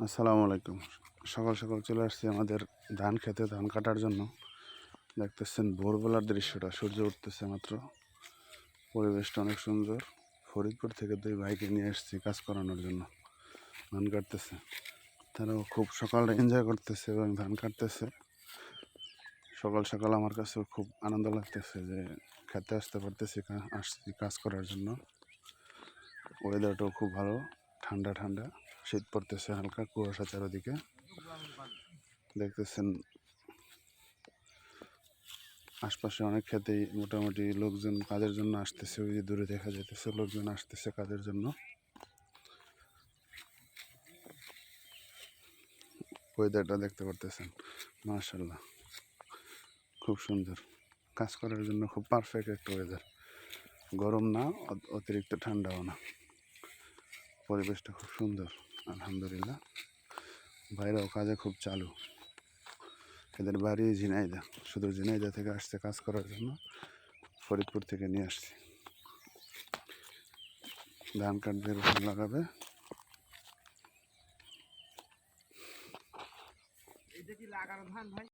আসসালামু আলাইকুম। সকাল সকাল চলে আসছি আমাদের ধান খেতে ধান কাটার জন্য। দেখতেছেন ভোরবেলার দৃশ্যটা, সূর্য উঠতেছে মাত্র। পরিবেশটা অনেক সুন্দর। ফরিদপুর থেকে 2 ভাইকে নিয়ে এসেছি কাজ করানোর জন্য। ধান কাটতেছে, তারাও খুব সকালটা এনজয় করতেছে এবং ধান কাটতেছে। সকাল সকাল আমার কাছেও খুব আনন্দ লাগতেছে যে খেতে আসতে পারতেছি, আসছি কাজ করার জন্য। ওয়েদারটাও খুব ভালো, ঠান্ডা ঠান্ডা, শীত পড়তেছে হালকা, কুয়াশা চারিদিকে। দেখতেছেন আশপাশে অনেক ক্ষেতেই মোটামুটি লোকজন কাজের জন্য আসতেছে। ওই যে দূরে দেখা যাইতেছে লোকজন আসতেছে কাজের জন্য। ওয়েদারটা দেখতে পারতেছেন, মাশাআল্লাহ খুব সুন্দর। কাজ করার জন্য খুব পারফেক্ট একটা ওয়েদার। গরম না, অতিরিক্ত ঠান্ডাও না। পরিবেশটা খুব সুন্দর, আলহামদুলিল্লাহ। ভাইরাও কাজে খুব চালু। এদের বাড়ি ঝিনাইদহ, শুধু ঝিনাইদহ থেকে আসছে কাজ করার জন্য। ফরিদপুর থেকে নিয়ে আসছি। ধান কাটবে, রসুন লাগাবে। এটা কি লাগানো ধান ভাই?